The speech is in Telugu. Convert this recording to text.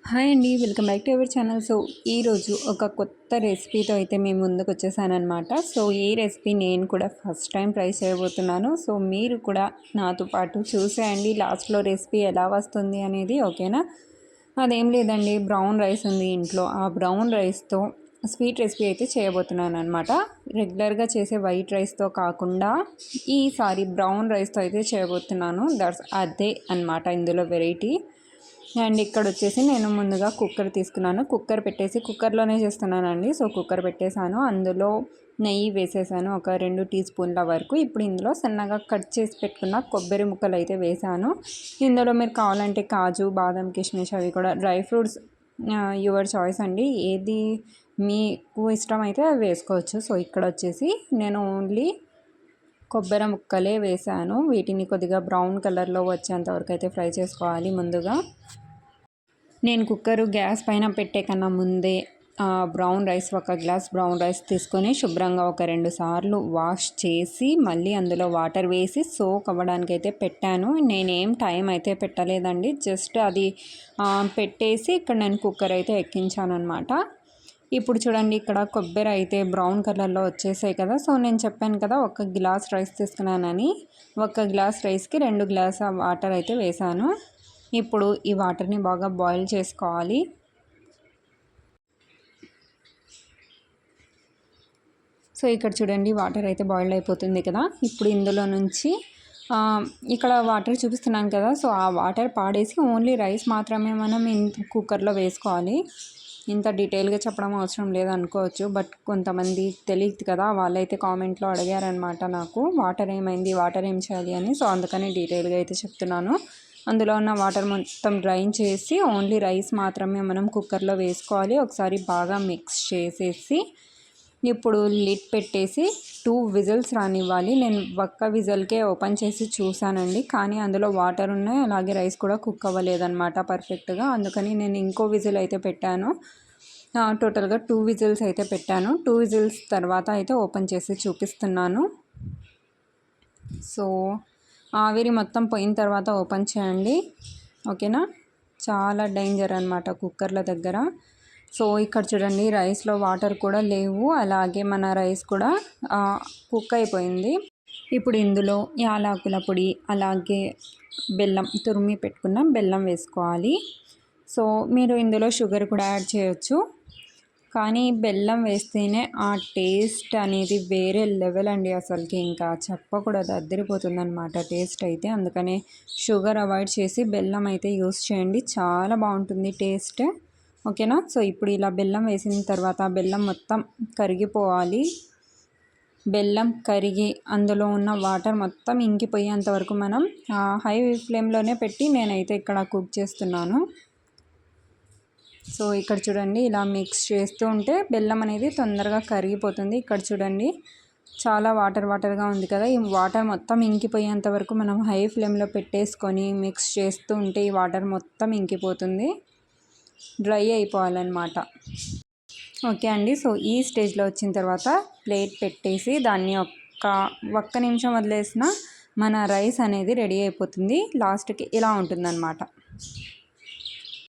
హాయ్ అండి, welcome back to our channel. So ఈరోజు ఒక కొత్త రెసిపీతో అయితే మేము ముందుకు వచ్చేసానమాట. సో ఈ రెసిపీ నేను కూడా ఫస్ట్ టైం ట్రై చేయబోతున్నాను. సో మీరు కూడా నాతో పాటు చూసేయండి లాస్ట్లో రెసిపీ ఎలా వస్తుంది అనేది. ఓకేనా? అదేం లేదండి, బ్రౌన్ రైస్ ఉంది ఇంట్లో. ఆ బ్రౌన్ రైస్తో స్వీట్ రెసిపీ అయితే చేయబోతున్నాను అనమాట. రెగ్యులర్గా చేసే వైట్ రైస్తో కాకుండా ఈసారి బ్రౌన్ రైస్తో అయితే చేయబోతున్నాను. అదే అనమాట ఇందులో వెరైటీ. అండ్ ఇక్కడ వచ్చేసి నేను ముందుగా కుక్కర్ తీసుకున్నాను. కుక్కర్ పెట్టేసి కుక్కర్లోనే చేస్తున్నానండి. సో కుక్కర్ పెట్టేశాను, అందులో నెయ్యి వేసేసాను ఒక 2 టీ స్పూన్ల వరకు. ఇప్పుడు ఇందులో సన్నగా కట్ చేసి పెట్టుకున్న కొబ్బరి ముక్కలు అయితే వేసాను. ఇందులో మీరు కావాలంటే కాజు, బాదం, కిస్మిస్ అవి కూడా డ్రై ఫ్రూట్స్ యువర్ చాయిస్ అండి, ఏది మీకు ఇష్టం అయితే అవి వేసుకోవచ్చు. సో ఇక్కడ వచ్చేసి నేను ఓన్లీ కొబ్బరి ముక్కలే వేసాను. వీటిని కొద్దిగా బ్రౌన్ కలర్లో వచ్చేంత వరకు అయితే ఫ్రై చేసుకోవాలి. ముందుగా నేను కుక్కరు గ్యాస్ పైన పెట్టే కన్నా ముందే బ్రౌన్ రైస్, ఒక గ్లాస్ బ్రౌన్ రైస్ తీసుకొని శుభ్రంగా ఒక 2 సార్లు వాష్ చేసి మళ్ళీ అందులో వాటర్ వేసి సోక్ అవ్వడానికి అయితే పెట్టాను. నేనేం టైం అయితే పెట్టలేదండి, జస్ట్ అది పెట్టేసి ఇక్కడ నేను కుక్కర్ అయితే ఎక్కించాను అనమాట. ఇప్పుడు చూడండి, ఇక్కడ కొబ్బరి అయితే బ్రౌన్ కలర్లో వచ్చేసాయి కదా. సో నేను చెప్పాను కదా ఒక గ్లాస్ రైస్ తీసుకున్నానని. ఒక గ్లాస్ రైస్కి 2 గ్లాస్ వాటర్ అయితే వేసాను. ఇప్పుడు ఈ వాటర్ని బాగా బాయిల్ చేసుకోవాలి. సో ఇక్కడ చూడండి, వాటర్ అయితే బాయిల్ అయిపోతుంది కదా. ఇప్పుడు ఇందులో నుంచి ఇక్కడ వాటర్ చూపిస్తున్నాను కదా. సో ఆ వాటర్ పాడేసి ఓన్లీ రైస్ మాత్రమే మనం కుక్కర్లో వేసుకోవాలి. ఇంత డీటెయిల్గా చెప్పడం అవసరం లేదనుకోవచ్చు, బట్ కొంతమంది తెలియదు కదా, వాళ్ళైతే కామెంట్లో అడిగారనమాట నాకు వాటర్ ఏమైంది, వాటర్ ఏం చేయాలి అని. సో అందుకని డీటెయిల్గా అయితే చెప్తున్నాను. అందులో ఉన్న వాటర్ మొత్తం డ్రైన్ చేసి ఓన్లీ రైస్ మాత్రమే మనం కుక్కర్లో వేసుకోవాలి. ఒకసారి బాగా మిక్స్ చేసేసి ఇప్పుడు లిడ్ పెట్టేసి 2 విజిల్స్ రానివ్వాలి. నేను ఒక్క విజిల్కే ఓపెన్ చేసి చూసానండి, కానీ అందులో వాటర్ ఉన్నాయి, అలాగే రైస్ కూడా కుక్ అవ్వలేదన్నమాట పర్ఫెక్ట్గా. అందుకని నేను ఇంకో విజిల్ అయితే పెట్టాను. టోటల్గా 2 విజిల్స్ అయితే పెట్టాను. 2 విజిల్స్ తర్వాత అయితే ఓపెన్ చేసి చూపిస్తున్నాను. సో ఆవిరి మొత్తం పోయిన తర్వాత ఓపెన్ చేయండి, ఓకేనా? చాలా డేంజర్ అనమాట కుక్కర్ల దగ్గర. సో ఇక్కడ చూడండి, రైస్లో వాటర్ కూడా లేవు, అలాగే మన రైస్ కూడా కుక్ అయిపోయింది. ఇప్పుడు ఇందులో యాలకుల పొడి, అలాగే బెల్లం, తురిమి పెట్టుకున్న బెల్లం వేసుకోవాలి. సో మీరు ఇందులో షుగర్ కూడా యాడ్ చేయొచ్చు, కానీ బెల్లం వేస్తేనే ఆ టేస్ట్ అనేది వేరే లెవెల్ అండి. అసలుకి ఇంకా చెప్పకూడదు, అద్దరిపోతుంది అనమాట టేస్ట్ అయితే. అందుకనే షుగర్ అవాయిడ్ చేసి బెల్లం అయితే యూస్ చేయండి, చాలా బాగుంటుంది టేస్ట్, ఓకేనా? సో ఇప్పుడు ఇలా బెల్లం వేసిన తర్వాత బెల్లం మొత్తం కరిగిపోవాలి. బెల్లం కరిగి అందులో ఉన్న వాటర్ మొత్తం ఇంకిపోయేంత వరకు మనం హై ఫ్లేమ్లోనే పెట్టి నేనైతే ఇక్కడ కుక్ చేస్తున్నాను. సో ఇక్కడ చూడండి, ఇలా మిక్స్ చేస్తూ ఉంటే బెల్లం అనేది తొందరగా కరిగిపోతుంది. ఇక్కడ చూడండి, చాలా వాటర్గా ఉంది కదా. ఈ వాటర్ మొత్తం ఇంకిపోయేంత వరకు మనం హై ఫ్లేమ్లో పెట్టేసుకొని మిక్స్ చేస్తూ ఉంటే ఈ వాటర్ మొత్తం ఇంకిపోతుంది, డ్రై అయిపోవాలన్నమాట. ఓకే అండి, సో ఈ స్టేజ్లో వచ్చిన తర్వాత ప్లేట్ పెట్టేసి దాన్ని ఒక్క నిమిషం వదిలేసిన మన రైస్ అనేది రెడీ అయిపోతుంది. లాస్ట్కి ఇలా ఉంటుందన్నమాట.